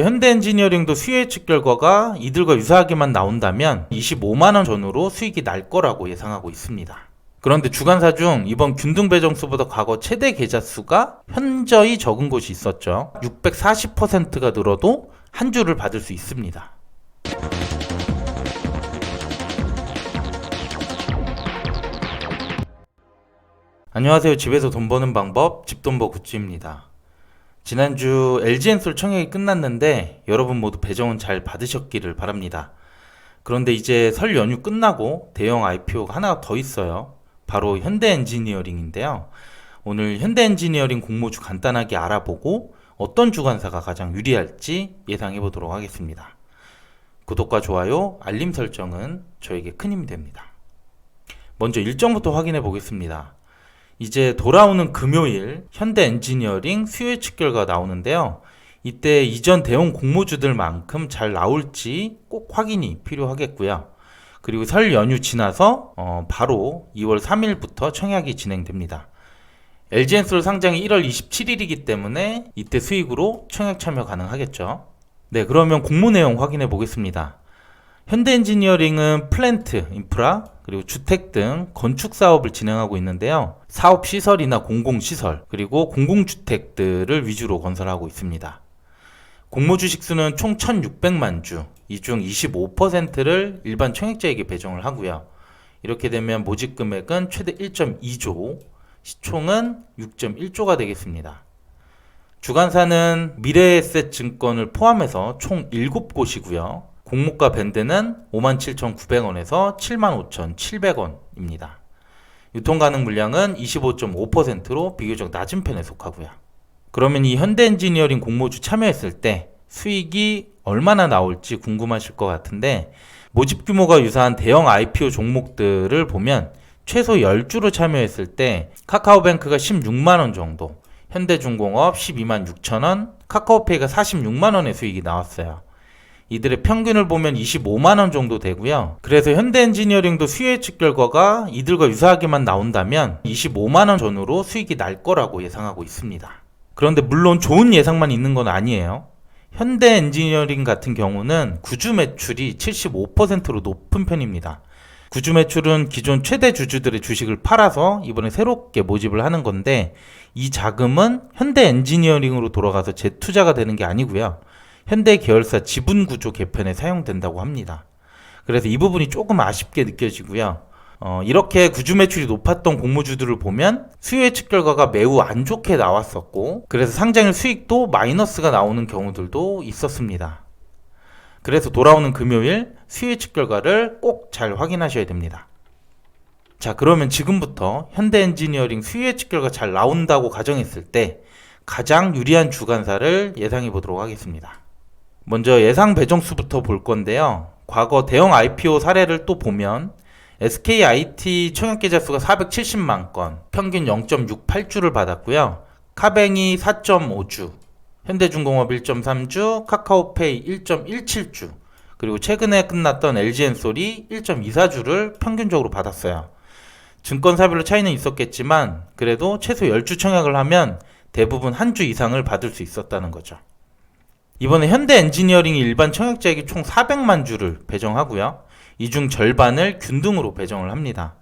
현대엔지니어링도 수요 예측 결과가 이들과 유사하게만 나온다면 25만원 전후로 수익이 날 거라고 예상하고 있습니다. 그런데 주간사 중 이번 균등 배정수보다 과거 최대 계좌 수가 현저히 적은 곳이 있었죠. 640%가 늘어도 한 주를 받을 수 있습니다. 안녕하세요. 집에서 돈 버는 방법 집돈버 굿즈입니다. 지난주 LG엔솔 청약이 끝났는데 여러분 모두 배정은 잘 받으셨기를 바랍니다. 그런데 이제 설 연휴 끝나고 대형 IPO가 하나 더 있어요. 바로 현대엔지니어링인데요. 오늘 현대엔지니어링 공모주 간단하게 알아보고 어떤 주관사가 가장 유리할지 예상해 보도록 하겠습니다. 구독과 좋아요, 알림 설정은 저에게 큰 힘이 됩니다. 먼저 일정부터 확인해 보겠습니다. 이제 돌아오는 금요일 현대엔지니어링 수요 예측 결과가 나오는데요. 이때 이전 대형 공모주들만큼 잘 나올지 꼭 확인이 필요하겠고요. 그리고 설 연휴 지나서 바로 2월 3일부터 청약이 진행됩니다. LG엔솔 상장이 1월 27일이기 때문에 이때 수익으로 청약 참여 가능하겠죠. 네, 그러면 공모 내용 확인해 보겠습니다. 현대엔지니어링은 플랜트, 인프라, 그리고 주택 등 건축 사업을 진행하고 있는데요. 사업 시설이나 공공시설, 그리고 공공주택들을 위주로 건설하고 있습니다. 공모 주식수는 총 1,600만 주, 이 중 25%를 일반 청약자에게 배정을 하고요. 이렇게 되면 모집 금액은 최대 1.2조, 시총은 6.1조가 되겠습니다. 주관사는 미래에셋 증권을 포함해서 총 7곳이고요. 공모가 밴드는 57,900원에서 75,700원입니다. 유통 가능 물량은 25.5%로 비교적 낮은 편에 속하고요. 그러면 이 현대엔지니어링 공모주 참여했을 때 수익이 얼마나 나올지 궁금하실 것 같은데, 모집 규모가 유사한 대형 IPO 종목들을 보면 최소 10주로 참여했을 때 카카오뱅크가 16만원 정도, 현대중공업 12만 6천원, 카카오페이가 46만원의 수익이 나왔어요. 이들의 평균을 보면 25만원 정도 되고요. 그래서 현대엔지니어링도 수요 예측 결과가 이들과 유사하게만 나온다면 25만원 전후로 수익이 날 거라고 예상하고 있습니다. 그런데 물론 좋은 예상만 있는 건 아니에요. 현대엔지니어링 같은 경우는 구주 매출이 75%로 높은 편입니다. 구주 매출은 기존 최대 주주들의 주식을 팔아서 이번에 새롭게 모집을 하는 건데, 이 자금은 현대엔지니어링으로 돌아가서 재투자가 되는 게 아니고요. 현대 계열사 지분 구조 개편에 사용된다고 합니다. 그래서 이 부분이 조금 아쉽게 느껴지고요. 이렇게 구주 매출이 높았던 공모주들을 보면 수요 예측 결과가 매우 안 좋게 나왔었고, 그래서 상장일 수익도 마이너스가 나오는 경우들도 있었습니다. 그래서 돌아오는 금요일 수요 예측 결과를 꼭 잘 확인하셔야 됩니다. 자, 그러면 지금부터 현대엔지니어링 수요 예측 결과 잘 나온다고 가정했을 때 가장 유리한 주관사를 예상해 보도록 하겠습니다. 먼저 예상 배정수부터 볼 건데요. 과거 대형 IPO 사례를 또 보면 SKIT 청약 계좌 수가 470만 건, 평균 0.68주를 받았고요. 카뱅이 4.5주, 현대중공업 1.3주, 카카오페이 1.17주, 그리고 최근에 끝났던 LG엔솔이 1.24주를 평균적으로 받았어요. 증권사별로 차이는 있었겠지만 그래도 최소 10주 청약을 하면 대부분 한 주 이상을 받을 수 있었다는 거죠. 이번에 현대엔지니어링이 일반 청약자에게 총 400만 주를 배정하고요. 이 중 절반을 균등으로 배정을 합니다.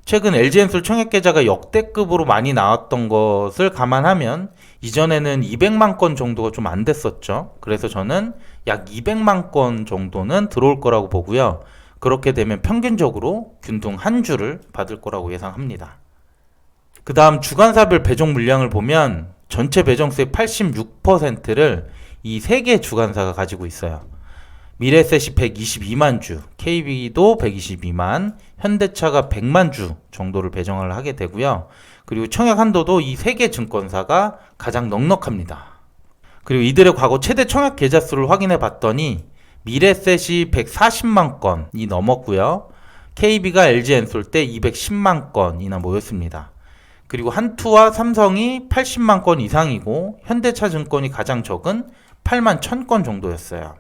최근 LG엔솔 청약 계좌가 역대급으로 많이 나왔던 것을 감안하면 이전에는 200만 건 정도가 좀 안 됐었죠. 그래서 저는 약 200만 건 정도는 들어올 거라고 보고요. 그렇게 되면 평균적으로 균등 한 주를 받을 거라고 예상합니다. 그 다음 주간사별 배정 물량을 보면 전체 배정수의 86%를 이 3개 주간사가 가지고 있어요. 미래에셋이 122만 주, KB도 122만, 현대차가 100만 주 정도를 배정을 하게 되고요. 그리고 청약 한도도 이 3개 증권사가 가장 넉넉합니다. 그리고 이들의 과거 최대 청약 계좌 수를 확인해 봤더니 미래에셋이 140만 건이 넘었고요. KB가 LG엔솔 때 210만 건이나 모였습니다. 그리고 한투와 삼성이 80만 건 이상이고 현대차증권이 가장 적은 8만 1000건 정도였어요.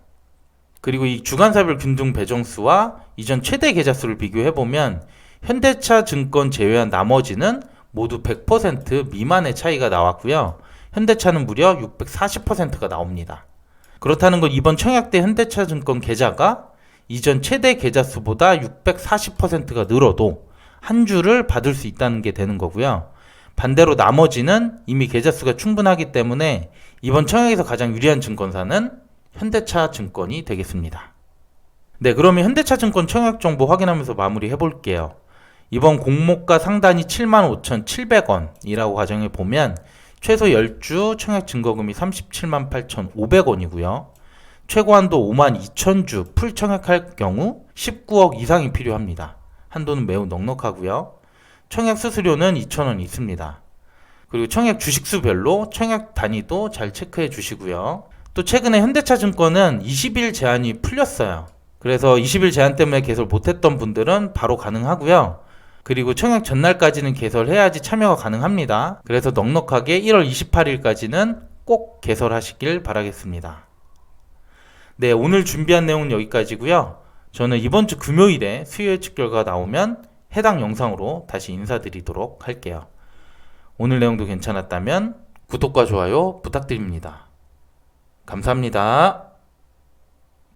그리고 이 주간사별 균등 배정수와 이전 최대 계좌수를 비교해보면 현대차증권 제외한 나머지는 모두 100% 미만의 차이가 나왔고요. 현대차는 무려 640%가 나옵니다. 그렇다는 건 이번 청약대 현대차증권 계좌가 이전 최대 계좌 수보다 640%가 늘어도 한 주를 받을 수 있다는 게 되는 거고요. 반대로 나머지는 이미 계좌 수가 충분하기 때문에 이번 청약에서 가장 유리한 증권사는 현대차증권이 되겠습니다. 네, 그러면 현대차증권 청약 정보 확인하면서 마무리 해볼게요. 이번 공모가 상단이 75,700원이라고 가정해 보면 최소 10주 청약 증거금이 37만 8,500원이고요. 최고한도 5만 2천주 풀 청약할 경우 19억 이상이 필요합니다. 한도는 매우 넉넉하고요. 청약 수수료는 2,000원 있습니다. 그리고 청약 주식수별로 청약 단위도 잘 체크해 주시고요. 또 최근에 현대차증권은 20일 제한이 풀렸어요. 그래서 20일 제한 때문에 개설 못했던 분들은 바로 가능하고요. 그리고 청약 전날까지는 개설해야지 참여가 가능합니다. 그래서 넉넉하게 1월 28일까지는 꼭 개설하시길 바라겠습니다. 네, 오늘 준비한 내용은 여기까지고요. 저는 이번 주 금요일에 수요 예측 결과가 나오면 해당 영상으로 다시 인사드리도록 할게요. 오늘 내용도 괜찮았다면 구독과 좋아요 부탁드립니다. 감사합니다.